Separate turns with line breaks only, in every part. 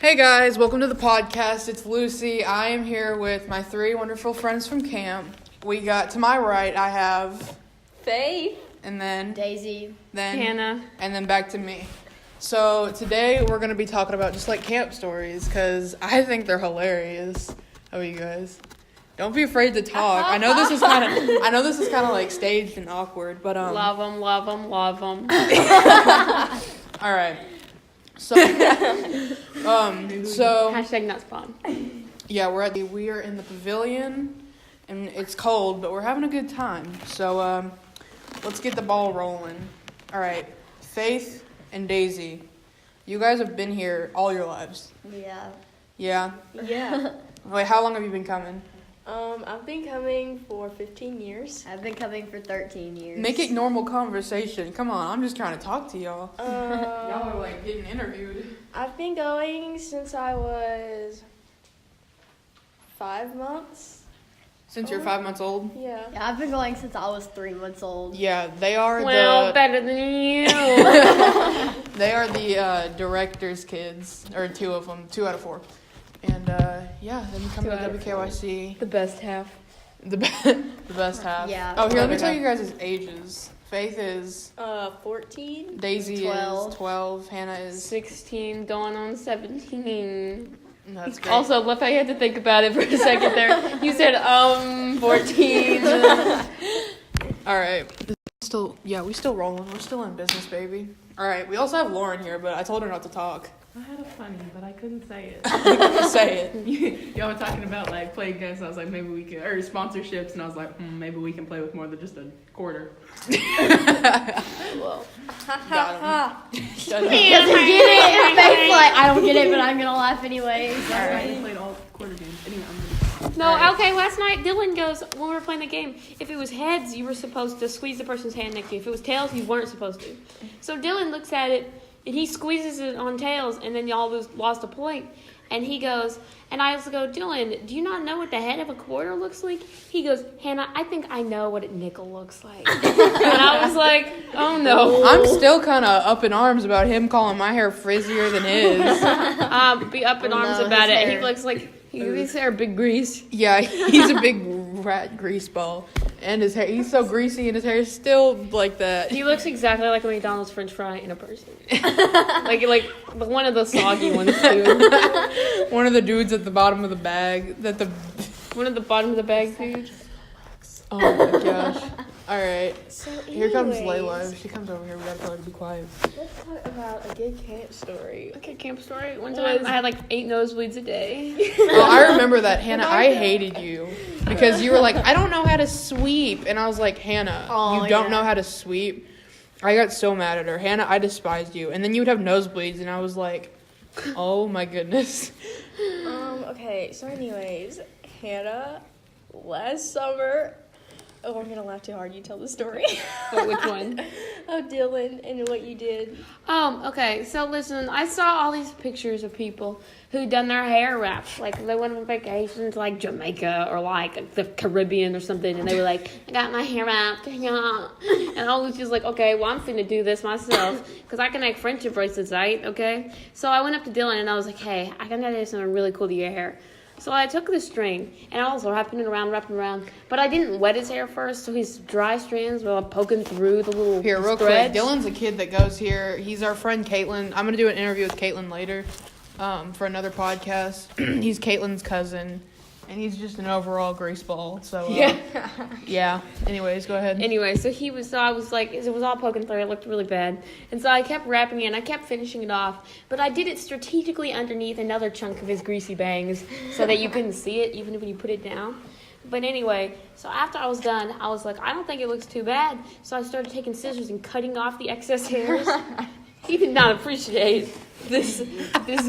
Hey guys, welcome to the podcast. It's Lucy. I am here with my three wonderful friends from camp. We got to my right, I have
Faith,
and then
Daisy,
then
Hannah,
and then back to me. So today we're going to be talking about just like camp stories because I think they're hilarious. How are you guys? Don't be afraid to talk. I know this is kind of like staged and awkward, but
love them.
all right. So
Hashtag not spawn.
yeah, we are in the pavilion, and it's cold, but we're having a good time. So let's get the ball rolling. All right, Faith and Daisy, you guys have been here all your lives.
Yeah.
Yeah.
Yeah.
Wait, how long have you been coming?
I've been coming for 15 years.
I've been coming for 13 years.
Make it normal conversation. Come on, I'm just trying to talk to y'all.
Um,
Y'all are like getting interviewed.
I've been going since I was 5 months.
Since you're 5 months old?
Yeah.
Yeah, I've been going since I was 3 months old.
Yeah, they are
Better than you.
they are the director's kids, or 2 of them, 2 out of 4. And yeah, then you come to WKYC.
The best half.
The best half.
Yeah.
Oh, here, let me tell you guys' ages. Faith is
14.
Daisy
12.
is 12. Hannah is
16, going on 17.
That's great.
Also, love how you had to think about it for a second there. You said 14.
All right. We still rolling. We're still in business, baby. All right. We also have Lauren here, but I told her not to talk.
I had a funny, but I couldn't say it.
Say it.
Y'all were talking about like play games, and I was like, maybe we could, or sponsorships, and I was like, maybe we can play with more than just a quarter.
Whoa.
Got him. Shut up.
He doesn't get it. His face like, I don't get it, but I'm gonna laugh anyways.
I played all quarter games. Anyway,
No, okay, last night Dylan goes, when we were playing the game, if it was heads, you were supposed to squeeze the person's hand next to you. If it was tails, you weren't supposed to. So Dylan looks at it, and he squeezes it on tails, and then y'all lost a point. And he goes, and I also go, Dylan, do you not know what the head of a quarter looks like? He goes, Hannah, I think I know what a nickel looks like. And I was like, oh no.
I'm still kind of up in arms about him calling my hair frizzier than his.
Be up in
Oh,
arms
no,
about
his
it.
hair.
He looks like, his hair big grease.
Yeah, he's a big rat grease ball. And his hair, he's so greasy and his hair is still like that.
He looks exactly like a McDonald's French fry in a person. like one of the soggy ones too.
One of the dudes at the bottom of the bag.
One of the bottom of the bag dude.
Oh my gosh. Alright.
So
Here comes
anyways,
Layla. If she comes over here, we gotta tell her to be quiet.
Let's talk about a good camp story.
Okay, camp story. One time I had like 8 nosebleeds a day.
Well, I remember that, Hannah. I hated you because you were like, I don't know how to sweep. And I was like, Hannah, you don't know how to sweep. I got so mad at her. Hannah, I despised you. And then you would have nosebleeds, and I was like, oh my goodness.
Okay, so anyways, Hannah, last summer, I'm gonna laugh too hard, you tell the story.
But which one?
Of Dylan and what you did.
Okay. So listen, I saw all these pictures of people who done their hair wraps. Like they went on vacation to like Jamaica or like the Caribbean or something, and they were like, I got my hair wrapped. Yeah. And I was just like, okay, well I'm finna do this myself because I can make friendship bracelets, right? Okay. So I went up to Dylan and I was like, hey, I can do something really cool to your hair. So I took the string, and I was wrapping it around, but I didn't wet his hair first, so his dry strands were poking through the little
Here, real
threads.
quick. Dylan's a kid that goes here. He's our friend Caitlin. I'm going to do an interview with Caitlin later for another podcast. He's Caitlin's cousin, and he's just an overall grease ball. So, yeah. Anyways, go ahead.
Anyway, so I was like, it was all poking through, it looked really bad. And so I kept wrapping it, and I kept finishing it off, but I did it strategically underneath another chunk of his greasy bangs so that you couldn't see it, even when you put it down. But anyway, so after I was done, I was like, I don't think it looks too bad. So I started taking scissors and cutting off the excess hairs. He did not appreciate this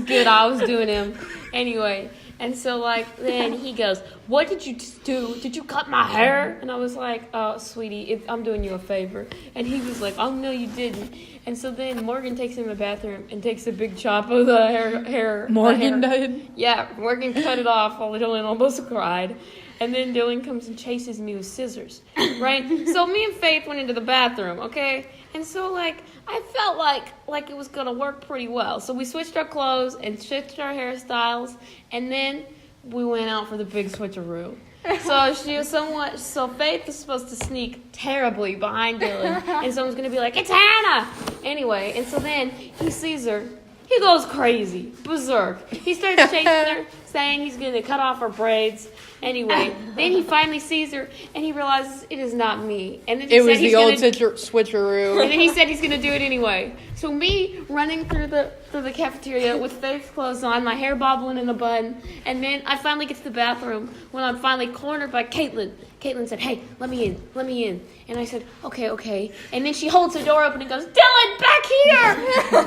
good I was doing him. Anyway, and so like then he goes, what did you do? Did you cut my hair? And I was like, oh, sweetie, I'm doing you a favor. And he was like, oh, no, you didn't. And so then Morgan takes him to the bathroom and takes a big chop of the hair.
Morgan did?
Yeah, Morgan cut it off while Dylan almost cried. And then Dylan comes and chases me with scissors, right? So me and Faith went into the bathroom, okay? And so, like, I felt like it was going to work pretty well. So we switched our clothes and switched our hairstyles, and then we went out for the big switcheroo. So Faith was supposed to sneak terribly behind Dylan, and someone's going to be like, it's Hannah! Anyway, and so then he sees her. He goes crazy, berserk. He starts chasing her, saying he's going to cut off her braids. Anyway, then he finally sees her, and he realizes it is not me. And then he
It was the old switcheroo.
And then he said he's going to do it anyway. So me running through the cafeteria with Faith's clothes on, my hair bobbling in a bun, and then I finally get to the bathroom when I'm finally cornered by Caitlin. Caitlin said, hey, let me in. And I said, okay. And then she holds the door open and goes, Dylan, back here!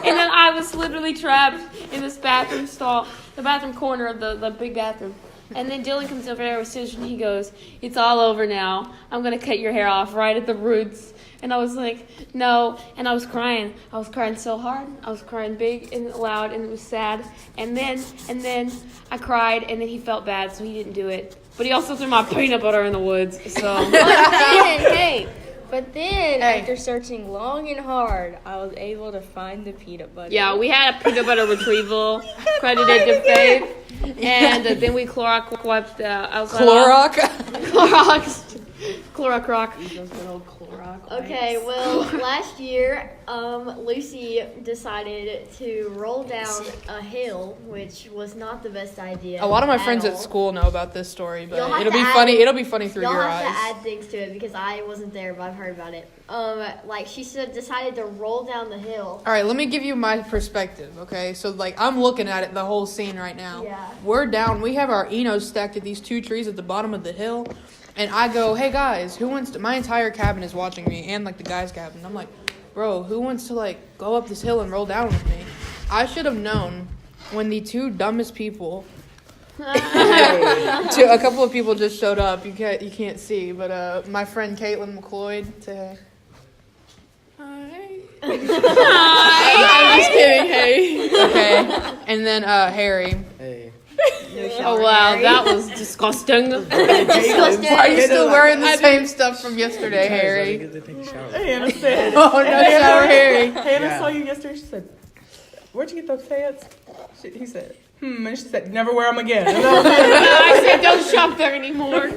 And then I was literally trapped in this bathroom stall, the bathroom corner of the big bathroom. And then Dylan comes over there with scissors and he goes, it's all over now. I'm going to cut your hair off right at the roots. And I was like, no. And I was crying. I was crying so hard. I was crying big and loud, and it was sad. And then I cried, and then he felt bad, so he didn't do it. But he also threw my peanut butter in the woods, so.
But then, after searching long and hard, I was able to find the peanut butter.
Yeah, we had a peanut butter retrieval credited to Faith. And then we Clorox wiped outside. Clorox rock.
Okay, well, last year, Lucy decided to roll down a hill, which was not the best idea.
A lot of my friends at school know about this story, but it'll be funny. It'll be funny through your eyes.
You'll have to add things to it because I wasn't there, but I've heard about it. Like she decided to roll down the hill.
All right, let me give you my perspective, okay? So, like, I'm looking at it, the whole scene right now.
Yeah.
We're down. We have our Enos stacked at these 2 trees at the bottom of the hill. And I go, hey, guys, who wants to... My entire cabin is watching me, and, like, the guys' cabin. I'm like, bro, who wants to, like, go up this hill and roll down with me? I should have known when the 2 dumbest people... A couple of people just showed up. You can't see, but my friend Caitlin McLeod, say hey. Hi. I'm just kidding, hey. Okay. And then Harry.
Hey.
Oh, wow, that was disgusting.
Disgusting.
Why are you still wearing the same stuff from yesterday, Harry?
Hannah said.
Oh, no, shower, Harry.
Hannah saw you yesterday. She said, where'd you get those pants? He said, and she said, never wear them again.
I said, don't shop there anymore.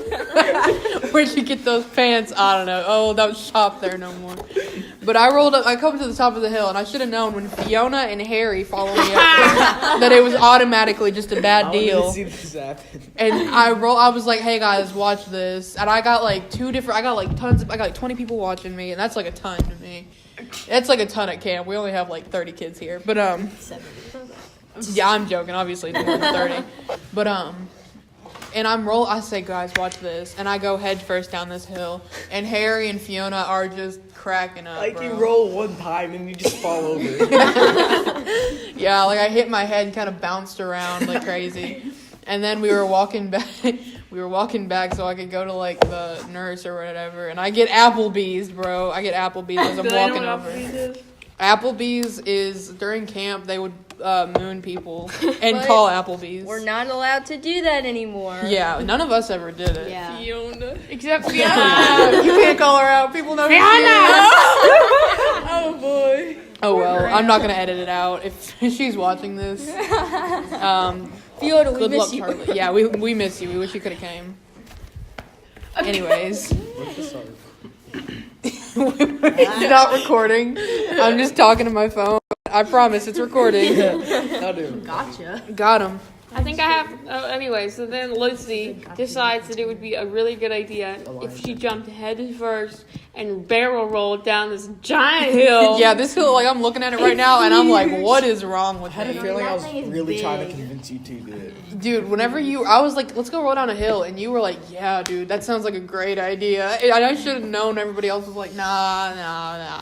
Where'd you get those pants? I don't know. Oh, don't shop there no more. But I come to the top of the hill, and I should have known when Fiona and Harry follow me up there, that it was automatically just a bad deal.
I wanted to see this happen.
And I was like, hey guys, watch this. And I got like 20 people watching me, and that's like a ton to me. That's like a ton at camp. We only have like 30 kids here. But yeah, I'm joking. Obviously, it's more than 30. But and I say, guys, watch this. And I go head first down this hill. And Harry and Fiona are just cracking up,
Like,
bro.
you roll one time and you just fall over.
Yeah, like I hit my head and kind of bounced around like crazy. And then we were walking back. So I could go to like the nurse or whatever. And I get Applebee's, bro. I get Applebee's as I'm walking over. Applebee's is during camp. They would moon people and
But
call Applebee's.
We're not allowed to do that anymore.
Yeah, none of us ever did it.
Yeah.
Fiona. Except Fiona.
You can't call her out. People know who she
Fiona!
is.
Oh, boy.
Oh well, I'm not gonna edit it out if she's watching this.
Fiona, we
Good
miss
luck,
you.
Charlie. Yeah, we miss you. We wish you could have came. Anyways. It's not recording. I'm just talking to my phone. I promise it's recording.
I'll do.
Gotcha.
Got him.
I think I have. Anyway, so then Lucy decides that it would be a really good idea if she jumped head first and barrel rolled down this giant hill.
Yeah, this hill, like, I'm looking at it right now, and I'm like, what is wrong with
I had a
me?
feeling I was
That thing is
really trying to
big.
convince you to do it.
Dude, whenever I was like, let's go roll down a hill, and you were like, yeah, dude, that sounds like a great idea. And I should have known. Everybody else was like, nah,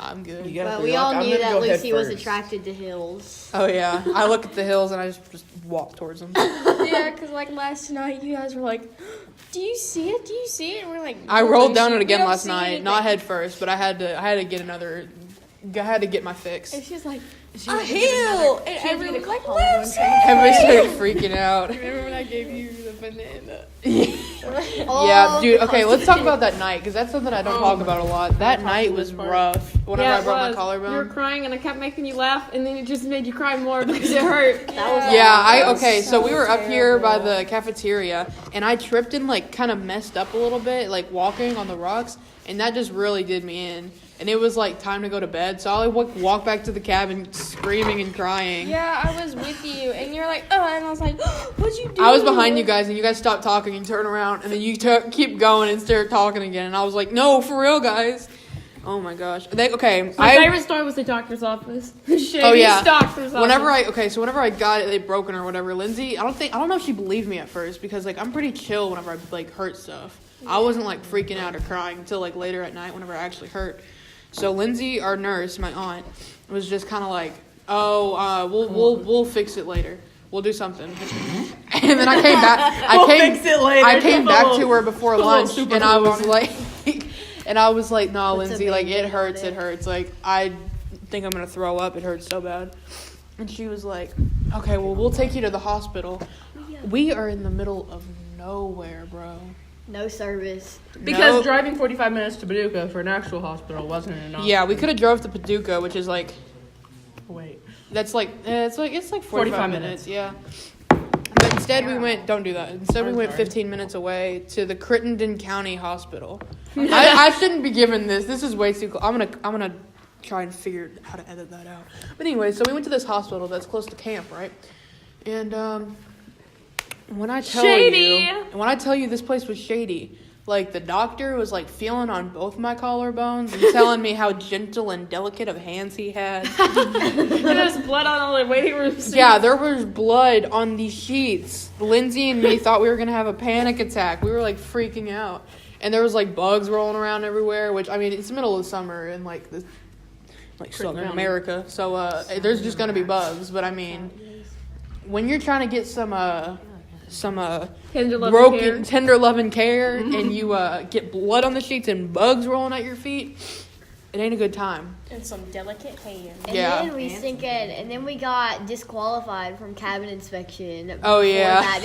I'm good.
You gotta
But
be
we
like,
all
I'm
knew
gonna
that
go head
Lucy was
first.
attracted to hills.
Oh, yeah. I look at the hills, and I just walk towards them.
Yeah, because like last night you guys were like, do you see it? Do you see it? And we're like,
I
"No,
rolled down
Lucy,
it
we
again
don't
last
see
night,
anything."
not head first, but I had to get my fix.
And she's like, a hill! And everyone's like, Lucy!
Everybody started freaking out.
Remember when I gave you the
banana.
Yeah, dude. Okay, let's talk about that night because that's something I don't talk about a lot. That night was rough. Whenever I broke my collarbone.
You were crying, and I kept making you laugh, and then it just made you cry more because it hurt.
So we were up here by the cafeteria, and I tripped and like kind of messed up a little bit, like walking on the rocks, and that just really did me in. And it was like time to go to bed, so I walk back to the cabin screaming and crying.
Yeah, I was with you, and you're like, oh, and I was like, what'd you do?
I was behind you guys, and you guys stopped talking and turn around, and then you keep going and start talking again, and I was like, no, for real, guys. Oh my gosh.
My favorite story was the doctor's office. Doctor's office.
Whenever I got it, they'd broken or whatever. Lindsay, I don't know if she believed me at first because like I'm pretty chill whenever I like hurt stuff. I wasn't like freaking out or crying until like later at night whenever I actually hurt. So Lindsay, our nurse, my aunt, was just kind of like, we'll fix it later. We'll do something. And then I came back. I came back to her before lunch, and I was like, no, Lindsay, like it hurts. Like I think I'm gonna throw up. It hurts so bad. And she was like, okay, well, we'll take you to the hospital. We are in the middle of nowhere, bro.
No service.
Because driving 45 minutes to Paducah for an actual hospital wasn't enough.
Yeah, we could have drove to Paducah, which is like...
Wait.
That's like... it's like 45 minutes. Yeah. But instead we went... Don't do that. Instead we went 15 minutes away to the Crittenden County Hospital. I shouldn't be given this. This is way too... I'm gonna try and figure how to edit that out. But anyway, so we went to this hospital that's close to camp, right? And, when I tell you this place was shady, like the doctor was like feeling on both my collarbones and telling me how gentle and delicate of hands he had.
And there was blood on all the waiting rooms.
Yeah, there was blood on the sheets. Lindsay and me thought we were gonna have a panic attack. We were like freaking out, and there was like bugs rolling around everywhere. Which I mean, it's the middle of summer in like Southern America, so there's just gonna be bugs. But I mean, when you're trying to get some tender loving care and you get blood on the sheets and bugs rolling at your feet, it ain't a good time.
And some delicate hands.
And then we got disqualified from cabin inspection.
Oh yeah,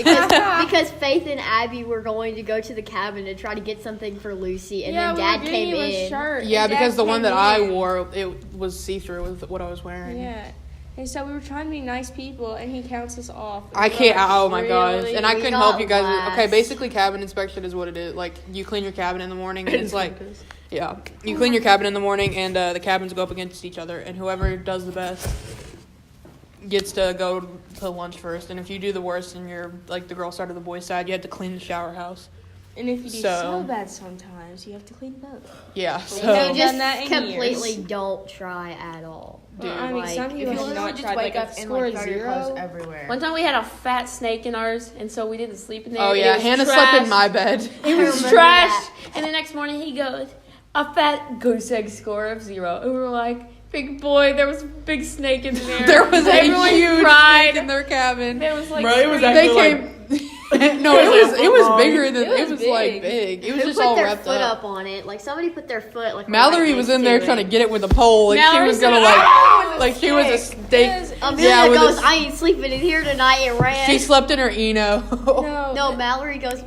because Faith and Abby were going to go to the cabin to try to get something for Lucy, and then Dad came in.
Yeah, because the one that I wore, it was see-through with what I was wearing.
Yeah. And so we were trying to be nice people, and he counts us off.
I can't. Oh my gosh! And I couldn't help you guys. Okay, basically, cabin inspection is what it is. Like you clean your cabin in the morning, and it's like, yeah, you clean your cabin in the morning, and the cabins go up against each other, and whoever does the best gets to go to lunch first. And if you do the worst, and you're like the girl side or the boy side, you have to clean the shower house.
And if you do so bad sometimes, you have to clean both.
Yeah,
so just completely don't try at all.
Dude,
I mean, some people have not tried, like a score of 0
everywhere.
One time we had a fat snake in ours, and so we didn't sleep in there.
Oh yeah, Hannah slept in my bed.
It was trash. And the next morning he goes, a fat goose egg score of 0. And we were like, big boy, there was a big snake in there.
There was a huge
snake
in their cabin.
There was like,
bro, it was actually
no, it was bigger than it was
big.
Like big. It was
Who
just
put
all
their
wrapped
foot
up.
up on it? Like somebody put their foot like.
Mallory was in there trying to get it with a pole. Like
Mallory
she was gonna like she was a steak.
Amelia goes, I ain't sleeping in here tonight, and ran.
She slept in her Eno.
No, Mallory goes,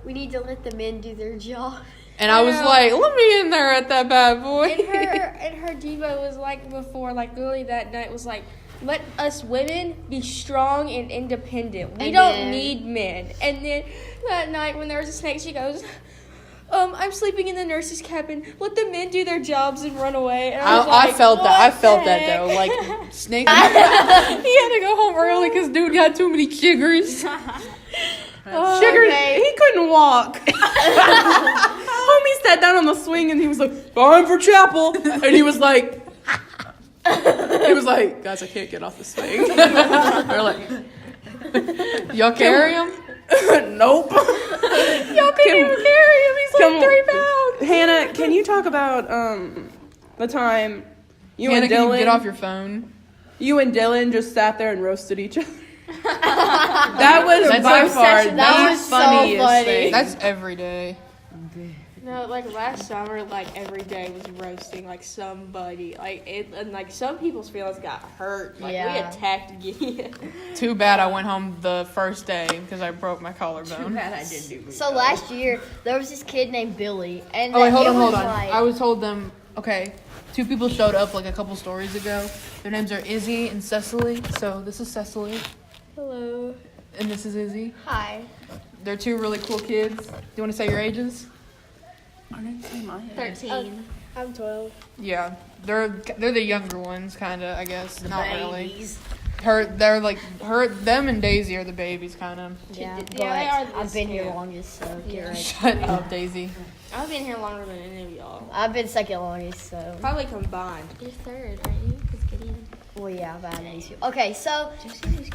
we need to let the men do their job.
And I was like, let me in there at that bad boy.
And her diva was like before, like literally that night was like, let us women be strong and independent. We don't need men. And then that night when there was a snake, she goes, I'm sleeping in the nurse's cabin. Let the men do their jobs and run away. And
I felt that though. Like snake. He had to go home early because dude got too many chiggers.
He couldn't walk. Homie sat down on the swing and he was like, time for chapel. And he was like, guys, I can't get off the swing. They're like,
y'all carry him?
Nope.
Y'all can't even carry him. He's like 3 pounds.
Hannah, can you talk about the time
Hannah,
and Dylan?
can you get off your phone?
You and Dylan just sat there and roasted each other. That was by far the funniest thing.
That's every day.
No, like last summer, like every day was roasting like somebody. Like it, and like some people's feelings got hurt. Like we attacked Gideon.
Too bad I went home the first day because I broke my collarbone.
I did do.
So last year there was this kid named Billy, and
Oh wait, hold
it
on.
was like,
I was told them. Okay, 2 people showed up like a couple stories ago. Their names are Izzy and Cecily. So this is Cecily.
Hello.
And this is Izzy.
hi.
They're 2 really cool kids. Do you want to say your ages?
I didn't say my head.
13.
I'm 12.
Yeah, they're the younger ones, kind of. I guess not really. Them and Daisy are the babies, kind of.
Yeah,
Yeah,
but
they are the
I've been here
scale.
longest, so get ready.
Shut up, Daisy.
I've been here longer than any of y'all.
I've been second longest, so.
Probably combined.
You're third, aren't you? Because Gideon.
Well, yeah, I've had these. Okay, so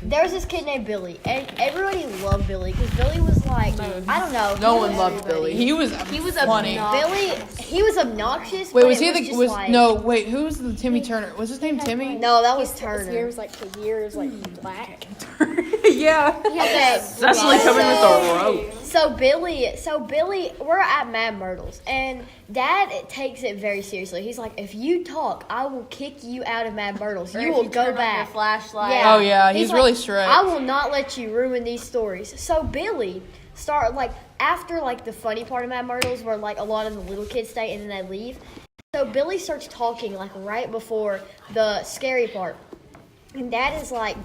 there was this kid named Billy, and everybody loved Billy because Billy was like, I don't know.
No
he
one
was-
loved Billy. He was funny.
Billy, he was obnoxious.
Wait,
but
was
it
he
was
the
just
was
like,
no? Wait, who was the Timmy Turner? Was his name Timmy?
No, that was
His hair
Turner.
was like the ear is like black.
Yeah.
Okay,
Cecily coming with a rope.
So Billy, we're at Mad Myrtles, and Dad takes it very seriously. He's like, if you talk, I will kick you out of Mad Myrtles. You will go back.
Flashlight.
Yeah.
Oh yeah, he's
like,
really strict.
I will not let you ruin these stories. So Billy start like after like the funny part of Mad Myrtles, where like a lot of the little kids stay and then they leave. So Billy starts talking like right before the scary part. And Dad is like,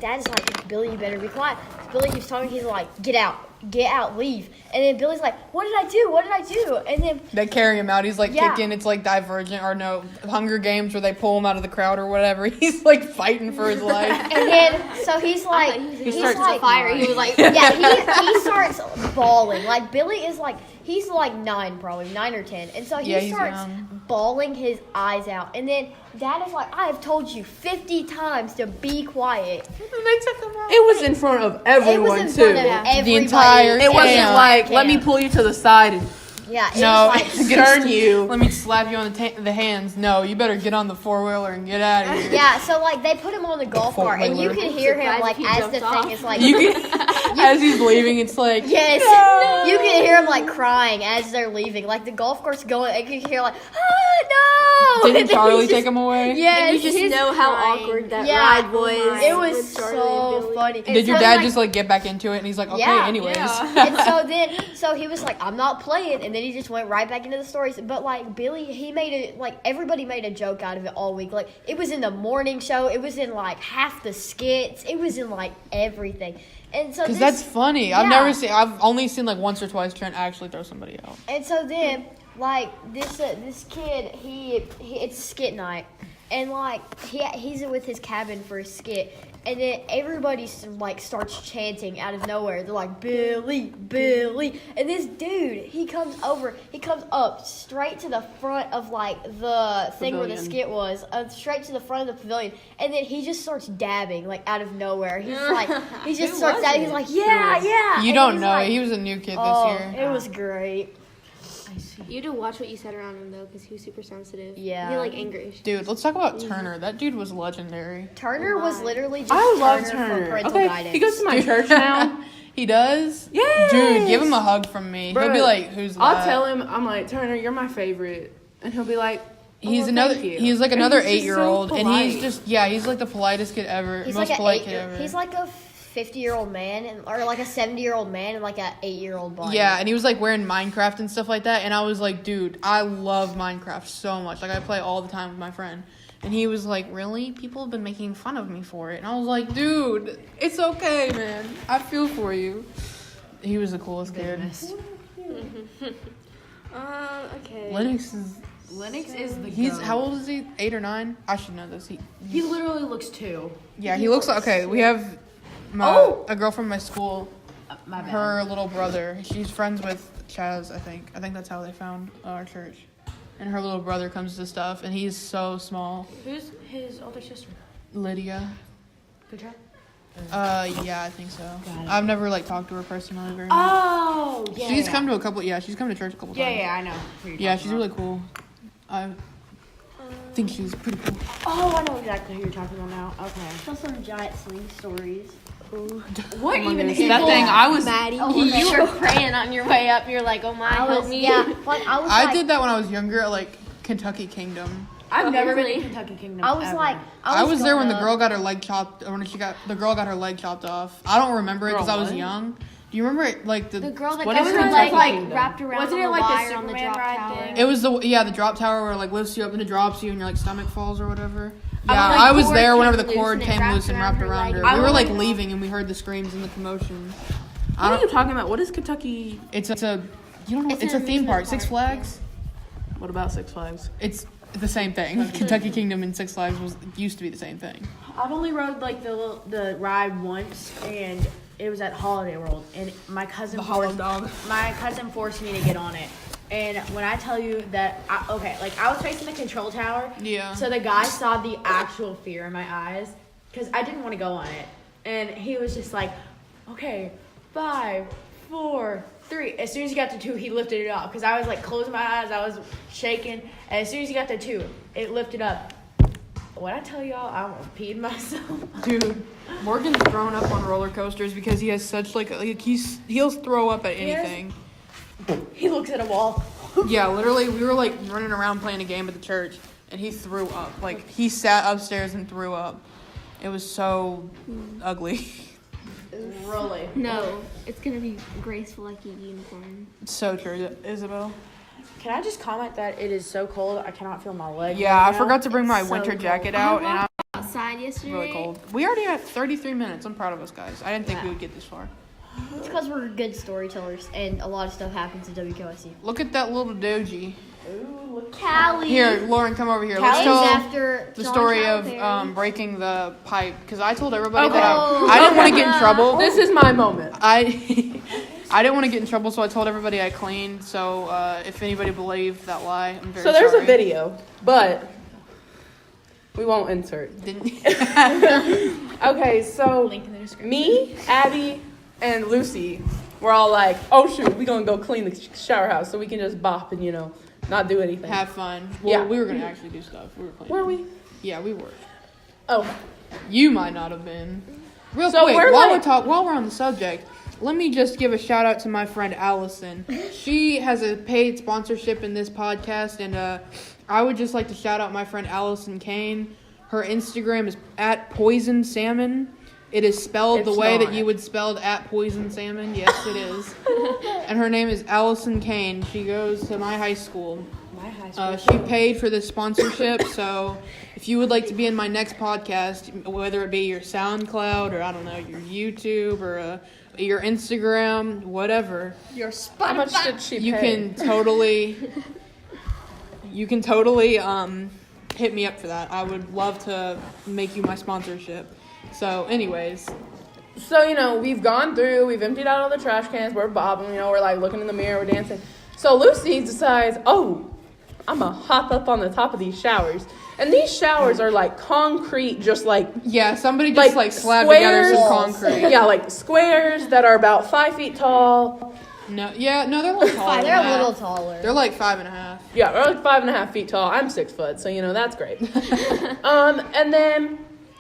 Billy, you better be quiet. Billy keeps talking. He's like, get out, leave. And then Billy's like, what did I do? And then
They carry him out. He's like
Yeah.
kicking. It's like Divergent or no Hunger Games where they pull him out of the crowd or whatever. He's like fighting for his life.
and then so he's like,
He starts a fire. He was like,
yeah, he starts bawling. Like Billy is like, he's like 9 probably, 9 or 10, and so he
Yeah, he's
starts
young.
bawling his eyes out. And then Dad is like, I have told you 50 times to be quiet.
It was in front of
It
everyone
was in
too.
front of everybody.
The entire
It wasn't
camp.
like let me pull you to the side and
Yeah, it
No,
was like
turn you.
Let me slap you on the hands. No, you better get on the 4-wheeler and get out of here.
yeah. So like they put him on the golf cart, and you can hear him
Surprised
like
he
as the
jumped
thing
off.
is like.
You can, as he's leaving, it's like
Yes,
No!
you can hear him like crying as they're leaving. Like the golf cart's going, and you can hear like, no.
Didn't
And then
Charlie
he's
take him away?
Yes,
you just
he's
know how
crying.
awkward that
Yeah,
ride was.
It was
with Charlie
so
and Billy.
funny.
Did your
So,
dad
like,
just like get back into it and he's like, okay,
Yeah,
anyways.
and so he was like, I'm not playing, and then he just went right back into the stories. But like Billy, he made it like everybody made a joke out of it all week. Like it was in the morning show, it was in like half the skits, it was in like everything. And so
Because
this,
that's funny.
Yeah.
I've only seen like once or twice Trent actually throw somebody out.
And so then, like this kid, he it's skit night, and like he's with his cabin for a skit, and then everybody like starts chanting out of nowhere. They're like Billy, Billy, and this dude he comes up straight to the front of like the thing where the
Pavilion.
skit was, straight to the front of the pavilion, and then he just starts dabbing like out of nowhere. He's like he just starts dabbing. He's like yeah.
You
And
don't
he's
know.
like,
He was a new kid
oh,
this year.
it was great.
You had to watch what you said around him though, because he was super sensitive.
Yeah.
He had like anger issues.
Dude, let's talk about Turner. That dude was legendary.
Turner was literally just
I love
Turner,
Turner.
for parental
Okay,
guidance.
he goes to my church now.
He does?
Yes.
Dude, give him a hug from me. He'll be
Bruh,
like, who's that?
I'll tell him. I'm like, Turner, you're my favorite, and he'll be like,
He's
well,
another.
thank you.
He's like
And
another
he's just
8-year-old,
so
and he's
polite.
just he's like the politest kid ever.
he's
most
like
polite kid ever.
he's like a 50-year-old man, or like a 70-year-old man, and like a 8-year-old boy.
Yeah, and he was like wearing Minecraft and stuff like that, and I was like, dude, I love Minecraft so much. Like I play all the time with my friend, and he was like, really? People have been making fun of me for it, and I was like, dude, it's okay, man. I feel for you. He was the coolest kid.
Okay.
Lennox is.
Lennox is the
He's
goat.
how old is he? 8 or 9? I should know this.
He literally looks 2.
Yeah, he looks like okay. We have a girl from my school.
My bad.
Her little brother. She's friends with Chaz, I think. I think that's how they found our church. And her little brother comes to stuff, and he's so small.
Who's his older sister?
Lydia.
Good job.
Yeah, I think so.
Got it.
I've never like talked to her personally very much.
Oh, yeah.
She's come to a couple. Yeah, she's come to church a couple
Yeah,
times.
yeah, I know. who you're
Yeah,
talking
she's
about.
really cool. I think she's pretty cool.
Oh, I know exactly who you're talking about now. Okay.
Tell some giant swing stories.
What even is
That thing, I was.
Maddie.
You were praying on your way up. You're like, oh my, help me.
Yeah, like I was
I
like,
did that when I was younger at like Kentucky Kingdom.
I've never been to Kentucky Kingdom.
I was
ever.
like,
I was there when the
going
girl
up.
got her leg chopped, or when the girl got her leg chopped off. I don't remember it because I was young. Do you remember it, like the
girl that
what
got
is
her
it?
leg
Kingdom?
wrapped around
Wasn't
on
it
the
like the
wire on the
Superman
drop
ride
tower.
thing?
It was the drop tower where it like lifts you up and it drops you and your like stomach falls or whatever.
Oh,
Yeah,
like,
I was
cord
there
came
whenever the
loose
cord
and it
came
wrapped
loose and
around
wrapped
her
around
leg.
her.
I
We were
was
like
like-
leaving and we heard the screams and the commotion.
What are you talking about? What is Kentucky?
It's a you don't know.
It's
It's
an
a theme
amusement
park. Six
park,
Flags.
What about Six Flags?
It's the same thing. Kentucky Kingdom and Six Flags used to be the same thing.
I've only rode like the ride once, and it was at Holiday World, and my cousin forced me to get on it. And when I tell you that, I was facing the control tower.
Yeah.
So the guy saw the actual fear in my eyes, because I didn't want to go on it, and he was just like, "Okay, 5, 4, 3." As soon as he got to 2, he lifted it up, because I was like closing my eyes, I was shaking, and as soon as he got to 2, it lifted up. When I tell y'all, I almost peed myself.
Dude, Morgan's thrown up on roller coasters because he has such like he'll throw up at anything.
He looks at a wall.
Yeah, literally, we were like running around playing a game at the church, and he threw up. Like he sat upstairs and threw up. It was so ugly.
Really?
No, it's gonna be graceful like a unicorn.
So true, Isabel.
Can I just comment that it is so cold, I cannot feel my leg.
Yeah,
right
I
now.
forgot to bring my
It's so
winter
cold.
jacket out, and I'm
Outside yesterday.
really cold. We already had 33 minutes. I'm proud of us, guys. I didn't think we would get this far.
It's because we're good storytellers, and a lot of stuff happens at WKYC.
Look at that little doji.
Callie.
Here, Lauren, come over here. Let's
Callie's
tell
after
the
John
story of
Calipari.
breaking the pipe because I told everybody
Okay.
that I didn't want to get in trouble.
This is my moment.
I didn't want to get in trouble, so I told everybody I cleaned. So if anybody believed that lie, I'm very
So there's
sorry.
a video, but we won't insert.
Didn't
Okay, so me, Abby, and Lucy were all like, "Oh shoot, we gonna go clean the shower house so we can just bop and not do anything."
have fun. Well,
Yeah.
we were gonna actually do stuff. We were playing.
Were we?
Yeah, we were.
Oh,
You might not have been. Real
So
quick,
we're
while
like-
while we're on the subject, let me just give a shout out to my friend Allison. She has a paid sponsorship in this podcast, and I would just like to shout out my friend Allison Kane. Her Instagram is @poisonsalmon. It is spelled
It's
the way that
not.
you would spell @poisonsalmon. Yes, it is. And her name is Allison Kane. She goes to my high school. She paid for this sponsorship, so if you would like to be in my next podcast, whether it be your SoundCloud or I don't know, your YouTube or your Instagram, whatever,
how much did she pay?
you can totally hit me up for that. I would love to make you my sponsorship. So, anyways,
So, we've gone through, we've emptied out all the trash cans, we're bobbing, we're like looking in the mirror, we're dancing. So Lucy decides, oh, I'm gonna hop up on the top of these showers. And these showers are like concrete, just like
yeah, somebody just like slapped
squares.
together some concrete.
Yeah, like squares that are about 5 feet tall.
No, they're a little taller.
They're
than
a
that.
little taller.
They're like 5.5.
Yeah, they're like 5.5 feet tall. I'm 6 foot, so that's great. And then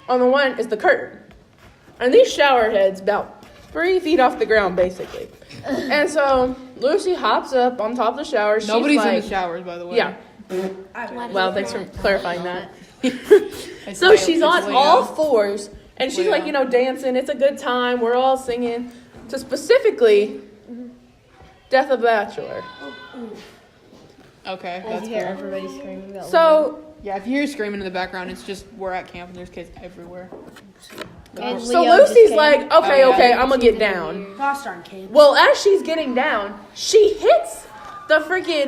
on the one is the curtain. And these shower heads about 3 feet off the ground, basically. And so Lucy hops up on top of the shower. She's
Nobody's
like,
in the showers, by the way.
Yeah. Well, thanks for clarifying that.
It's
So
laid-
she's
it's
on
laid
all
out.
fours, and she's
Laid
like,
out.
dancing. It's a good time. We're all singing to specifically Death of the Bachelor.
Okay,
I
that's
hear
cool.
everybody screaming about
So,
Yeah, if you hear screaming in the background, it's just we're at camp and there's kids everywhere.
And
so
Leo just
Lucy's
came.
like, okay,
Oh, yeah.
okay, I'm gonna get down.
Gosh darn kids.
Well, as she's getting down, she hits the freaking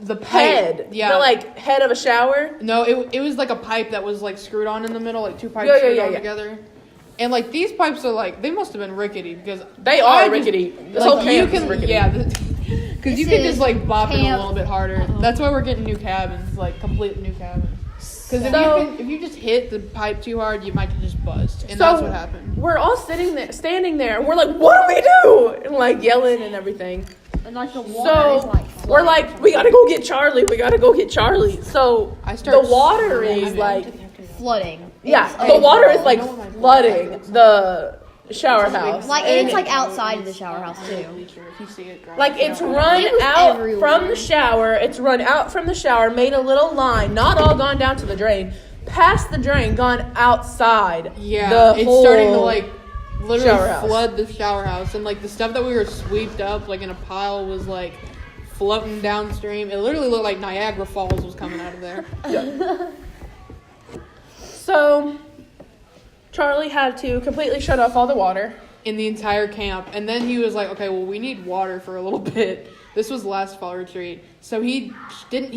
The pipe.
head,
Yeah.
the like head of a shower.
No, it was like a pipe that was like screwed on in the middle, like two pipes
Yeah,
screwed
yeah,
on
yeah.
together. And like these pipes are like they must have been rickety because
They
I
are
just-
rickety. This whole
like you
camp is
can
rickety.
yeah, because you
This
can just
is
like bop it a
camp.
little bit harder. That's why we're getting new cabins, like complete new cabins. Because if you just hit the pipe too hard, you might just bust, and that's what happened.
We're all standing there, and we're like, "What do we do?" And like yelling and everything.
And like the water is
So
like
we're like, "We gotta go get Charlie. We gotta go get Charlie." So
I start
the water is
screaming.
like,
flooding.
yeah,
It's
the water is like
No, my
flooding the shower house.
Like, and it's like outside of the shower house too.
If you see it, grab
Like
it.
it's run
It was
out
everywhere.
from the shower. It's run out from the shower, made a little line, not all gone down to the drain, past the drain, gone outside.
Yeah,
the
it's
whole
starting to like literally
shower house.
flood the shower house, and like the stuff that we were sweeped up like in a pile was like floating downstream. It literally looked like Niagara Falls was coming out of there.
So Charlie had to completely shut off all the water.
In the entire camp, and then he was like, okay, well, we need water for a little bit. This was last fall retreat, so he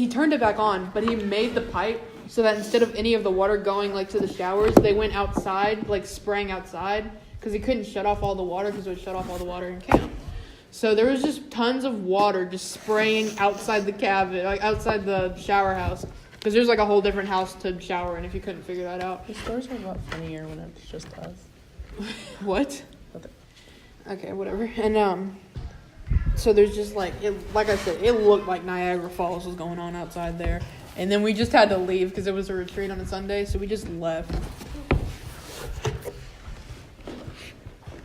turned it back on, but he made the pipe so that instead of any of the water going like to the showers, they went outside, like spraying outside, because he couldn't shut off all the water because it would shut off all the water in camp. So there was just tons of water just spraying outside the cabin, like outside the shower house, because there's like a whole different house to shower in if you couldn't figure that out.
The stories are a lot funnier when it's just us.
What? Okay, whatever. And so there's just like I said, it looked like Niagara Falls was going on outside there. And then we just had to leave because it was a retreat on a Sunday, so we just left.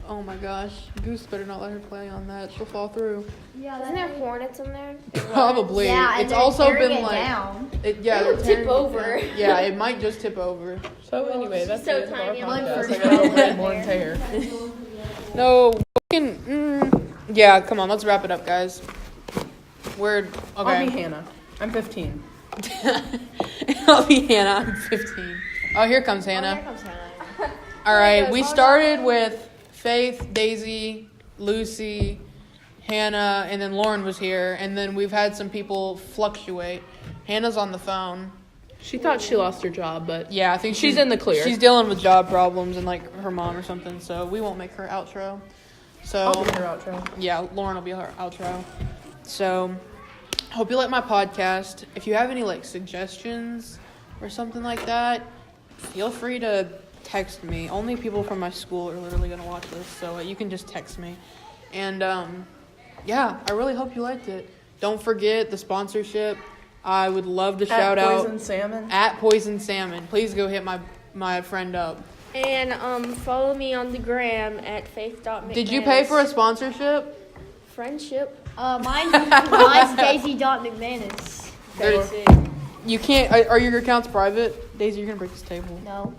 Oh my gosh, Goose better not let her play on that. She'll fall through.
Yeah,
Isn't there hornets in there?
Probably.
Yeah, and
it's
they're
also
tearing
been
it
like
down.
yeah,
It'll
they're
tip
tearing it
over.
down. Yeah, it might just tip over.
So anyway, that's
so
the end of our
tiny, I'm
podcast.
like,
I got a little more in hair.
No, yeah, come on, let's wrap it up, guys. We're okay.
I'll be Hannah. I'm 15.
I'll be Hannah. I'm 15. Oh, here comes Hannah. All right, we started with Faith, Daisy, Lucy, Hannah, and then Lauren was here, and then we've had some people fluctuate. Hannah's on the phone.
She thought she lost her job, but
Yeah, I think
She's in the clear.
She's dealing with job problems and like her mom or something, so we won't make her outro. So
I'll be her outro.
yeah, Lauren will be her outro. So hope you like my podcast. If you have any like suggestions or something like that, feel free to text me. Only people from my school are literally gonna watch this, so you can just text me. And yeah, I really hope you liked it. Don't forget the sponsorship. I would love to shout out
Poison Salmon.
at Poison Salmon. Please go hit my friend up.
And follow me on the gram at faith.mcmanus.
Did you pay for a sponsorship?
friendship?
Mine's daisy.mcmanus.
Basic.
You can't. Are your accounts private? Daisy, you're gonna break this table.
No.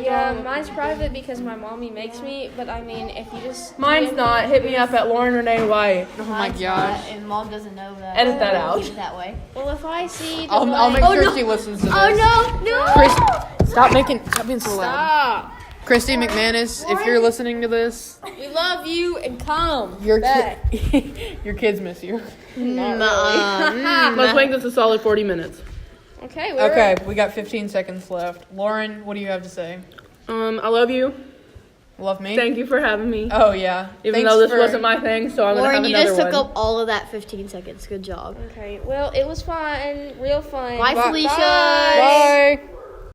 Yeah, mine's private because my mommy makes me. But I mean, if you just
Mine's not. Hit me up at laurenreneewhite.
Oh my gosh.
And mom doesn't know that.
Edit that out.
Keep it that way.
Well, if I see, the
I'll make
Oh,
sure
no.
she listens to this.
Oh no,
Chris, stop being so loud.
stop.
Christy McManus, if you're listening to this,
We love you and come
your
back.
your kids miss you.
Let's make this a solid 40 minutes.
Okay. We're
Okay, we got 15 seconds left. Lauren, what do you have to say?
I love you.
Love me?
Thank you for having me.
Oh yeah.
Even
Thanks
though this
for-
wasn't my thing, so I'm
Lauren,
gonna
you
have
just
another
took
one.
up all of that 15 seconds. Good job.
Okay. Well, it was fun. Real fun.
Bye, Felicia.
Bye.